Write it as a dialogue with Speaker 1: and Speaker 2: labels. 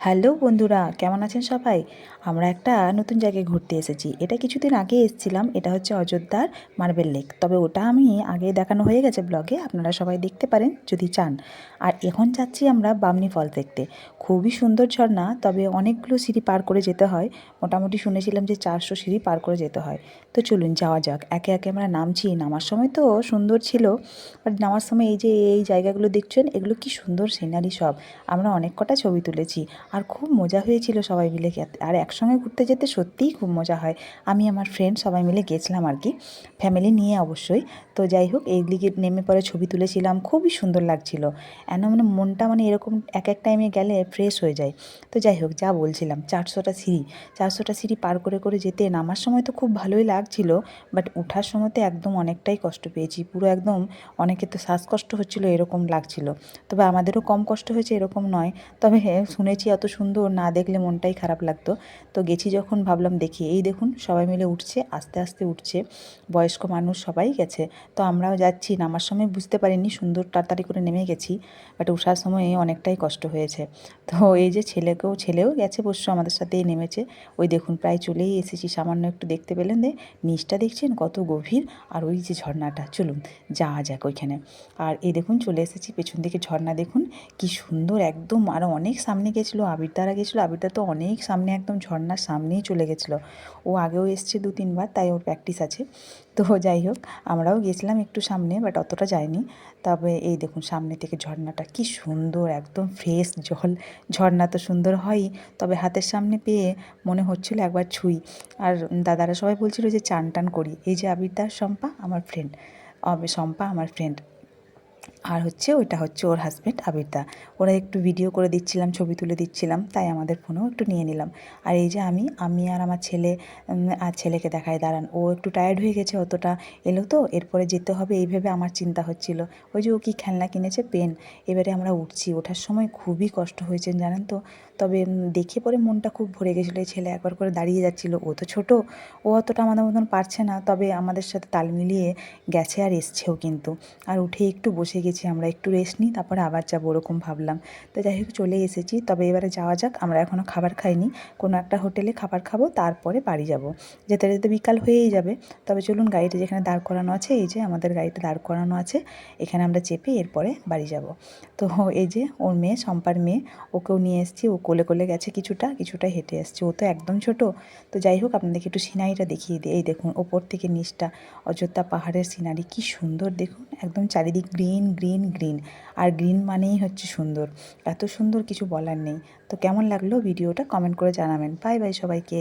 Speaker 1: Hello বন্ধুরা, কেমন আছেন সবাই? আমরা একটা নতুন জায়গায় ঘুরতে এসেছি। এটা কিছুদিন আগে এসেছিলাম। এটা হচ্ছে অযোধ্যার মার্বেল লেক। তবে ওটা আমি আগে দেখানো হয়ে গেছে ব্লগে, আপনারা সবাই দেখতে পারেন যদি চান। আর এখন যাচ্ছি আমরা বামনি ফলস দেখতে। খুবই সুন্দর ঝর্ণা, তবে অনেকগুলো সিঁড়ি পার করে যেতে হয়। মোটামুটি শুনেছিলাম যে 400 সিঁড়ি পার করে যেতে হয়। তো চলুন যাওয়া যাক। একে একে আমরা নামছি। নামার সময় তো সুন্দর ছিল, বাট নামার সময় এই যে এই জায়গাগুলো দেখছেন, এগুলো কি সুন্দর সিনারি সব। আমরা অনেক কটা ছবি তুলেছি। আর খুব মজা হয়েছিল সবাই মিলে আর একসঙ্গে ঘুরতে যেতে সত্যিই খুব মজা হয়। আমি আমার ফ্রেন্ড সবাই মিলে গেছিলাম আর কি, ফ্যামিলি নিয়ে অবশ্যই। তো যাই হোক, এই দিকে নেমে পরে ছবি তুলেছিলাম, খুবই সুন্দর লাগছিল। মানে মনটা মানে এরকম এক এক টাইমে গেলে ফ্রেশ হয়ে যায়। তো যাই হোক, যা বলছিলাম, 400টা সিঁড়ি পার করে করে যেতে নামার সময় তো খুব ভালোই লাগছিল, বাট ওঠার সময় তো একদম অনেকটাই কষ্ট পেয়েছি পুরো একদম। অনেকে তো শ্বাসকষ্ট হচ্ছিল এরকম লাগছিল, তবে আমাদেরও কম কষ্ট হয়েছে এরকম নয়। তবে হ্যাঁ, শুনেছি এত সুন্দর, না দেখলে মনটাই খারাপ লাগতো। তো গেছি যখন ভাবলাম দেখি, এই দেখুন সবাই মিলে উঠছে, আস্তে আস্তে উঠছে, বয়স্ক মানুষ সবাই গেছে। তো আমরাও যাচ্ছি। নামার সময় বুঝতে পারিনি, সুন্দর তাড়াতাড়ি করে নেমে গেছি, বাট ওঠার সময় অনেকটাই কষ্ট হয়েছে। তো এই যে ছেলেও গেছে অবশ্য, আমাদের সাথেই নেমেছে। ওই দেখুন প্রায় চলেই এসেছি, সামান্য একটু দেখতে পেলেন নিচটা দেখছেন কত গভীর। আর ওই যে ঝর্ণাটা, চলুন যাওয়া যাক ওইখানে। আর এই দেখুন চলে এসেছি, পেছন দিকে ঝর্ণা দেখুন কি সুন্দর একদম। আরও অনেক সামনে গেছিলো আবিরদারা, গেছিলো আবিরদা, তো অনেক সামনে একদম ঝর্ণার সামনেই চলে গেছিলো। ও আগেও এসছে 2-3 বার, তাই ওর প্র্যাকটিস আছে। তো যাই হোক, আমরাও গেছিলাম একটু সামনে, বাট অতটা যায়নি। তবে এই দেখুন সামনে থেকে ঝর্ণাটা কি সুন্দর, একদম ফ্রেশ জল। ঝর্ণা তো সুন্দর হয়ই, তবে হাতের সামনে পেয়ে মনে হচ্ছিল একবার ছুঁই। আর দাদারা সবাই বলছিল যে চান টান করি। এই যে আবিরদার শম্পা আমার ফ্রেন্ড, শম্পা আমার ফ্রেন্ড, আর হচ্ছে ওইটা হচ্ছে ওর হাজব্যান্ড আবিরদা। ওরা একটু ভিডিও করে দিচ্ছিলাম, ছবি তুলে দিচ্ছিলাম, তাই আমাদের ফোনেও একটু নিয়ে নিলাম। আর এই যে আমি আর আমার ছেলে, আর ছেলেকে দেখায় দাঁড়ান, ও একটু টায়ার্ড হয়ে গেছে, অতটা এলো তো এরপরে যেতে হবে এই ভেবে আমার চিন্তা হচ্ছিল। ওই যে ও কি খেলনা কিনেছে, পেন। এবারে আমরা উঠছি, ওঠার সময় খুবই কষ্ট হয়েছে জানেন তো। তবে দেখে পরে মনটা খুব ভরে গেছিলো। এই ছেলে একবার করে দাঁড়িয়ে যাচ্ছিলো, ও তো ছোটো, ও অতটা আমাদের মতন পারছে না, তবে আমাদের সাথে তাল মিলিয়ে গেছে আর এসছেও কিন্তু। আর উঠে একটু বসে গেছি আমরা, একটু রেস্ট নিই, তারপরে আবার যাবো ওরকম ভাবলাম। তো যাই হোক চলে এসেছি, তবে এবারে যাওয়া যাক। আমরা এখনও খাবার খাইনি, কোনো একটা হোটেলে খাবার খাবো, তারপরে বাড়ি যাব। যেতে যেতে বিকাল হয়েই যাবে। তবে চলুন, গাড়িটা যেখানে দাঁড় করানো আছে, এই যে আমাদের গাড়িটা দাঁড় করানো আছে, এখানে আমরা চেপে এরপরে বাড়ি যাব। তো এই যে ওর মেয়ে, শম্পার মেয়ে, ওকেও নিয়ে এসেছি। ও কোলে কোলে গেছে, কিছুটা হেঁটে এসছে, ও তো একদম ছোট। তো যাই হোক, আপনাদেরকে একটু সিনারিটা দেখিয়ে দিই। এই দেখুন ওপর থেকে নিচটা, অযোধ্যা পাহাড়ের সিনারি কি সুন্দর দেখুন, একদম চারিদিক গ্রিন গ্রিন গ্রিন। আর গ্রিন মানেই হচ্ছে সুন্দর, এত সুন্দর কিছু বলার নেই। তো কেমন লাগলো ভিডিওটা কমেন্ট করে জানাবেন। বাই বাই সবাইকে।